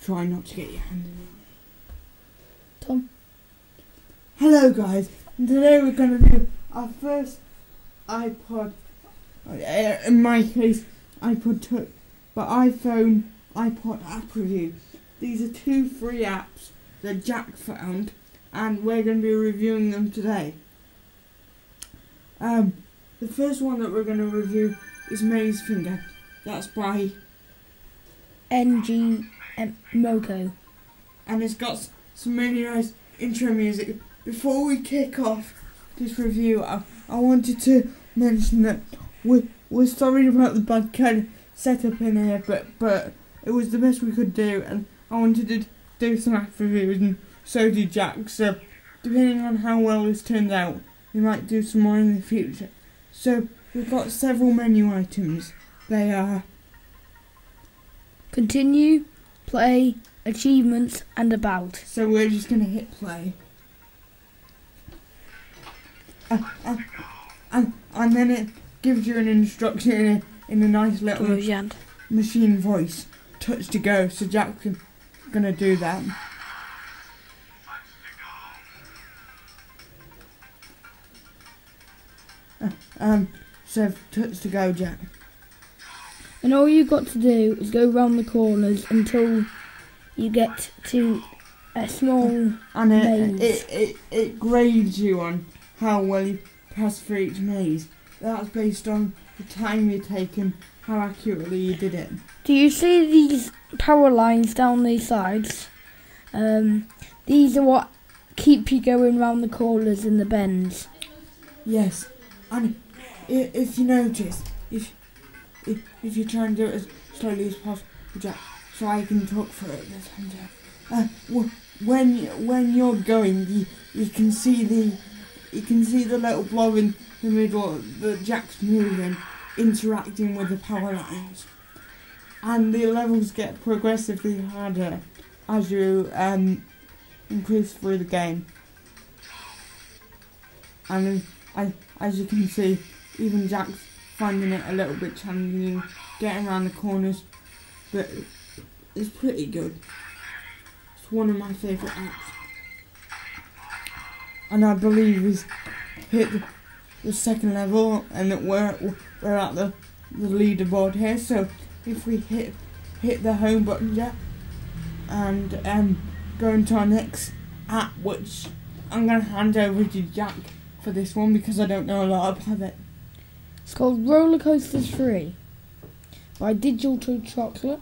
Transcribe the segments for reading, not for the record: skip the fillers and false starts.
try not to get your hand in it. Tom? Hello guys, and today we're going to do our first iPod, in my case iPod Touch, but iPhone iPod app review. These are 2 free apps that Jack found, and we're going to be reviewing them today. The first one that we're going to review is Maze Finger. That's by NG Moco. And it's got some really nice intro music. Before we kick off this review, I wanted to mention that we're sorry about the bad kind of setup in here, but it was the best we could do, and I wanted to do some app reviews, and so did Jack. So depending on how well this turns out, we might do some more in the future. So we've got several menu items. They are continue, play, achievements, and about. So we're just going to hit play. And then it gives you an instruction in a nice little machine voice. Touch to go. So Jack's going to do that. So touch to go, Jack. And all you've got to do is go round the corners until you get to a small maze. It grades you on how well you pass through each maze. That's based on the time you've taken, how accurately you did it. Do you see these power lines down these sides? These are what keep you going round the corners and the bends. Yes, and if you notice, if you try and do it as slowly as possible, Jack, so I can talk through it this time. When you're going, you can see the little blob in the middle that Jack's moving, interacting with the power lines, and the levels get progressively harder as you increase through the game. And as you can see, even Jack's finding it a little bit challenging getting around the corners, but it's pretty good. It's one of my favourite apps, and I believe he's hit the second level, and that we're at the leaderboard here. So if we hit the home button, Jack, and go into our next app, which I'm going to hand over to Jack for this one because I don't know a lot about it. It's called Roller Coasters 3 by Digital Chocolate.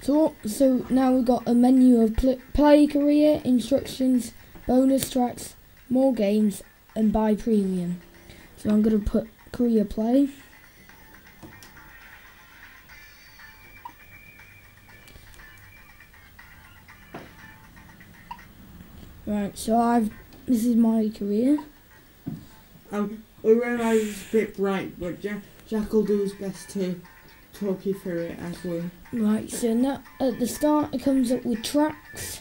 So now we've got a menu of play, career, instructions, bonus tracks, more games, and buy premium. So I'm going to put career play. Right, so this is my career. We realise it's a bit bright, but Jack will do his best to talk you through it as well. Right, so now at the start it comes up with tracks,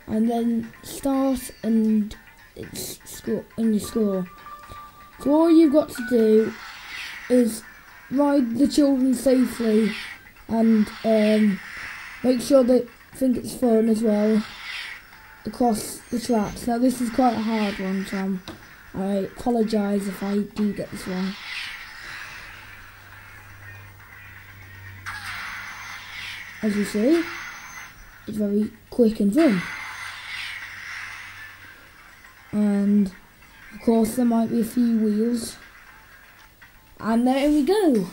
and then start and it's score and your score. So all you've got to do is ride the children safely and make sure they think it's fun as well across the tracks. Now this is quite a hard one, so I apologise if I do get this wrong. As you see, it's very quick and fun. And of course there might be a few wheels. And there we go.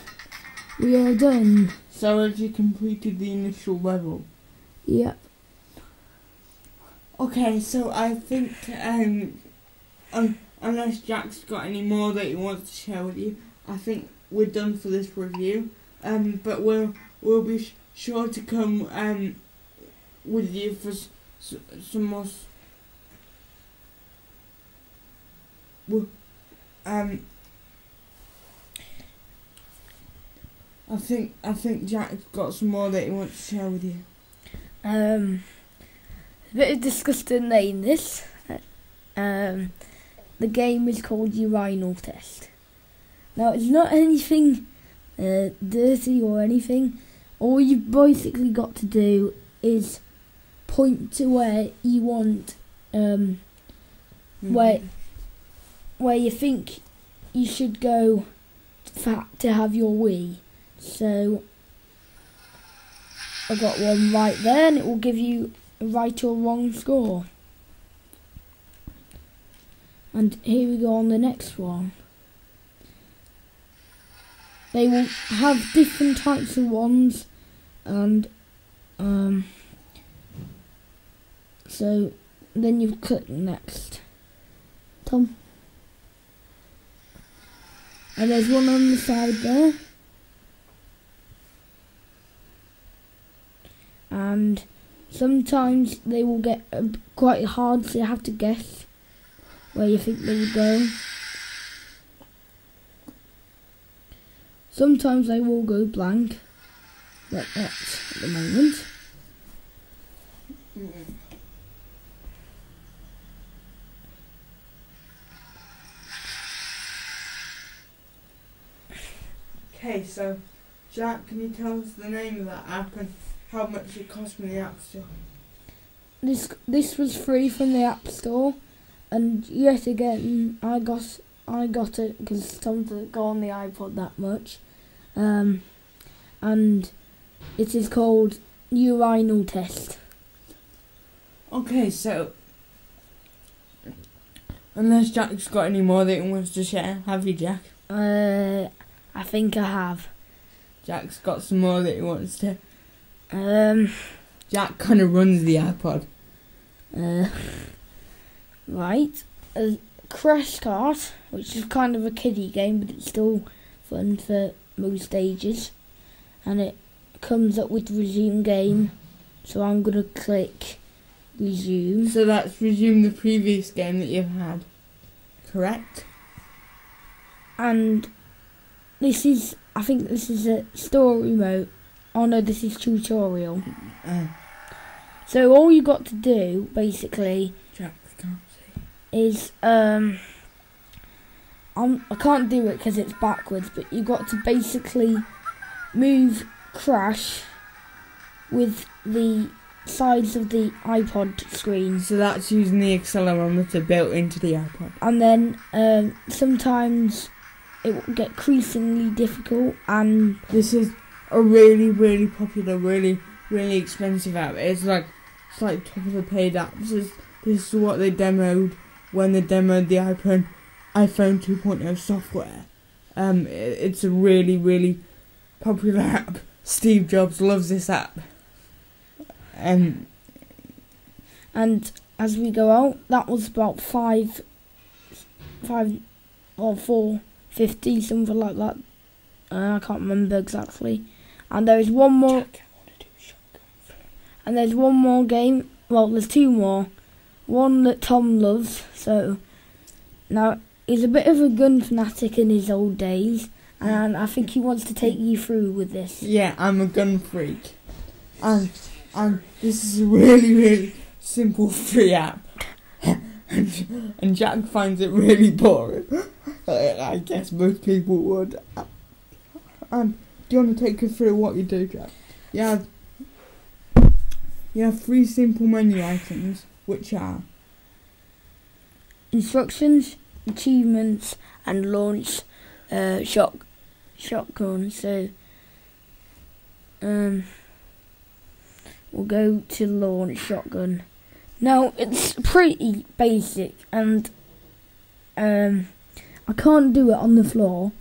We are done. So have you completed the initial level? Yep. Okay, so I think unless Jack's got any more that he wants to share with you, I think we're done for this review. But we'll be sure to come with you for some more. I think Jack's got some more that he wants to share with you. A bit of disgusting name this. the game is called Urinal Test. Now, it's not anything dirty or anything. All you've basically got to do is point to where you want, where you think you should go to have your wee. So I got one right there, and it will give you a right or wrong score. And here we go on the next one. They will have different types of ones, and so then you click next, Tom. And there's one on the side there. And sometimes they will get quite hard, so you have to guess where you think they would go. Sometimes they will go blank, like that at the moment. Okay, so Jack, can you tell us the name of that app and how much it cost me the App Store? This was free from the App Store, and yet again I got it because Tom didn't go on the iPod that much, and it is called Urinal Test. Okay, so unless Jack's got any more that he wants to share, have you, Jack? I think I have. Jack's got some more that he wants to. Jack kind of runs the iPod. Right. Crash Kart, which is kind of a kiddie game, but it's still fun for most ages. And it comes up with resume game. So I'm going to click resume. So that's resume the previous game that you've had. Correct? And I think this is a story mode. Oh no, this is tutorial. So all you got to do, basically, Jack, I can't see. Is I can't do it because it's backwards, but you got to basically move Crash with the sides of the iPod screen. So that's using the accelerometer built into the iPod. And then sometimes it will get increasingly difficult, and this is a really, really popular, really, really expensive app. It's like top of the paid apps. This is what they demoed when they demoed the iPhone 2.0 software. It's a really, really popular app. Steve Jobs loves this app. And as we go out, that was about 5 or 4.50, something like that. I can't remember exactly. And there's one more. And there's one more game. Well, there's two more. One that Tom loves. So now he's a bit of a gun fanatic in his old days, and I think he wants to take you through with this. Yeah, I'm a gun freak, and this is a really, really simple free app, and Jack finds it really boring. I guess most people would. And do you want to take us through what you do, Jack? You have 3 simple menu items, which are instructions, achievements, and launch shotgun. So we'll go to launch shotgun. Now it's pretty basic, and I can't do it on the floor.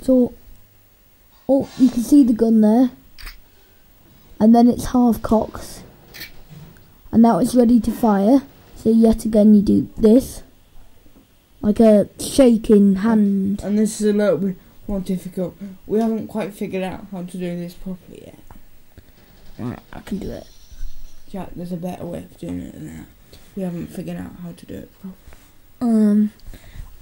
So you can see the gun there, and then it's half cocked, and now it's ready to fire. So yet again you do this, like a shaking hand. And this is a little bit more difficult. We haven't quite figured out how to do this properly yet. Right, I can do it. Jack, there's a better way of doing it than that. We haven't figured out how to do it properly.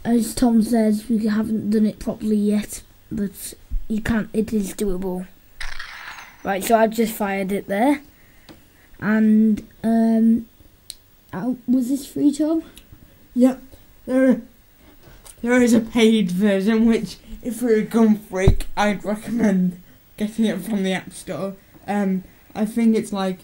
As Tom says, we haven't done it properly yet, but you can't. It is doable. Right, so I just fired it there, and was this free, Tom? Yep. There there is a paid version, which if you're a gun freak, I'd recommend getting it from the App Store. I think it's like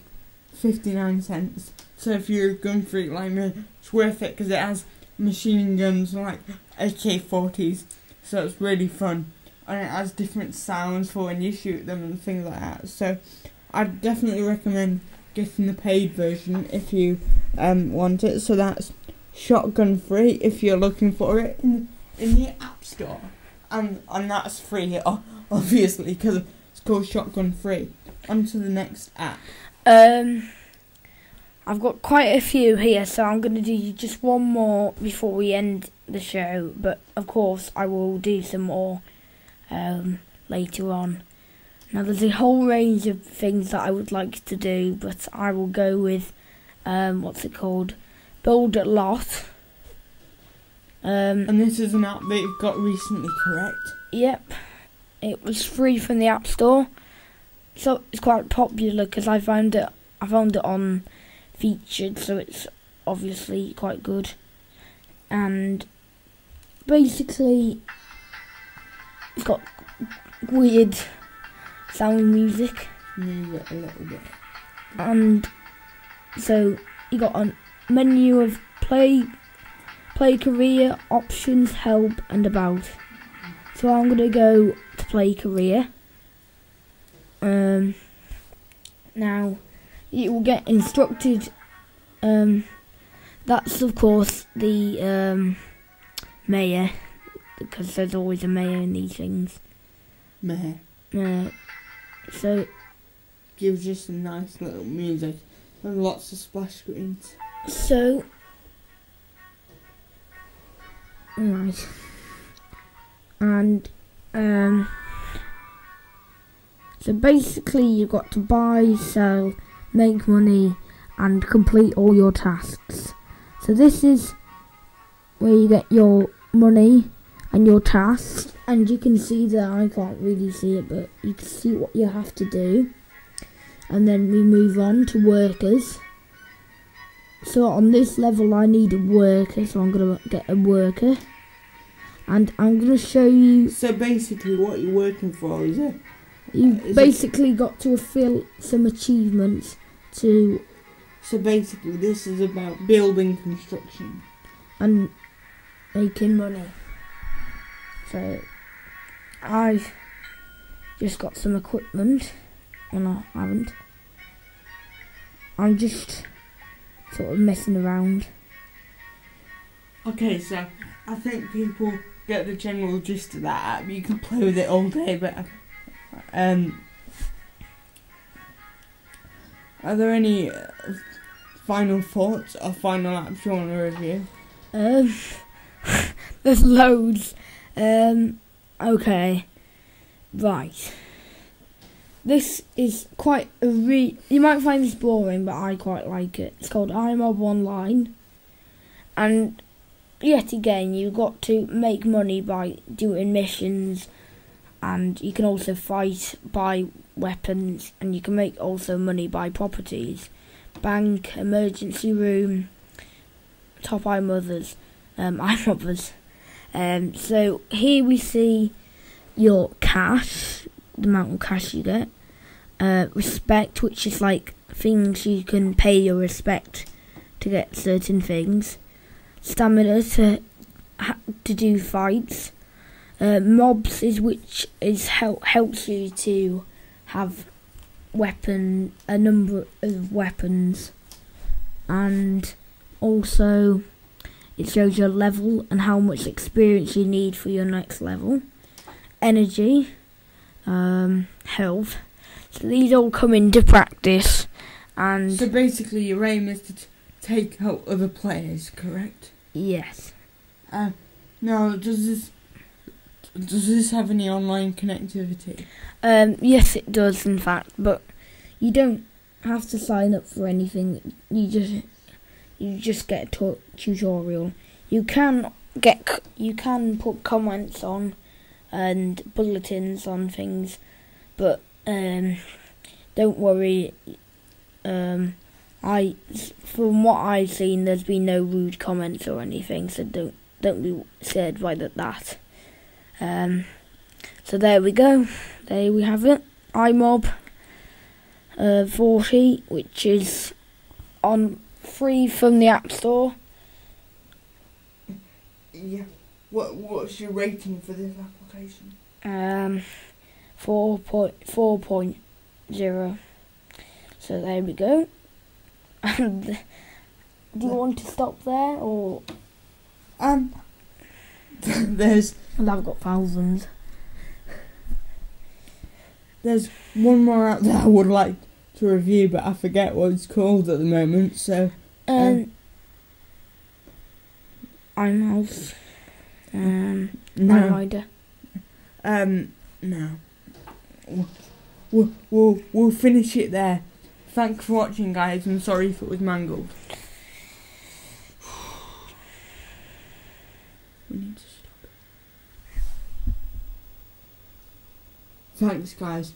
59 cents. So if you're a gun freak like me, it's worth it because it has machine guns like AK-40s. So it's really fun. And it has different sounds for when you shoot them and things like that. So I'd definitely recommend getting the paid version if you want it. So that's Shotgun Free if you're looking for it in the App Store. And that's free, obviously, because it's called Shotgun Free. On to the next app. I've got quite a few here, so I'm going to do just one more before we end the show. But, of course, I will do some more later on. Now, there's a whole range of things that I would like to do, but I will go with, what's it called? Build a Lot. And this is an app that you've got recently, correct? Yep. It was free from the App Store. So it's quite popular because I found it on featured, so it's obviously quite good. And basically it's got weird sound music. Move it a little bit. And so you got a menu of play, career, options, help and about. So I'm going to go to play career. Now you will get instructed. That's of course the mayor, because there's always a mayor in these things. Mayor. So gives you some nice little music and lots of splash screens. So right, and so basically you've got to buy, sell, make money and complete all your tasks. So this is where you get your money and your tasks, and you can see that I can't really see it, but you can see what you have to do. And then we move on to workers. So on this level I need a worker, so I'm going to get a worker. And I'm going to show you... So basically what you're working for is it? You've basically got to fulfill some achievements to... So basically this is about building construction. And making money. So I've just got some equipment. Well, no, I haven't. I'm just sort of messing around. Okay, so I think people get the general gist of that app. You can play with it all day, but are there any final thoughts or final apps you want to review? There's loads. Okay, right. This is quite a you might find this boring, but I quite like it. It's called IPod Online, and yet again you've got to make money by doing missions, and you can also fight, buy weapons, and you can make also money by properties, bank, emergency room, top iMothers, iMothers. So here we see your cash, the amount of cash you get, respect, which is like things you can pay your respect to get certain things, stamina to do fights, mobs is which is helps you to have a number of weapons, and also it shows your level and how much experience you need for your next level, energy, health. So these all come into practice, and so basically your aim is to take out other players, correct? Yes. Now, does this have any online connectivity? Yes, it does, in fact, but you don't have to sign up for anything. You just get a tutorial. You can put comments on and bulletins on things, but don't worry. From what I've seen, there's been no rude comments or anything, so don't be scared by that. So there we go. There we have it. iMob 40, which is on free from the App Store. Yeah. What's your rating for this application? 4.0. So there we go. And do you want to stop there, or there's and I've got thousands. There's one more out there I would like to review, but I forget what it's called at the moment. So iMouse, iRider. No. We'll finish it there. Thanks for watching, guys. I'm sorry if it was mangled. We need to stop. Thanks, guys.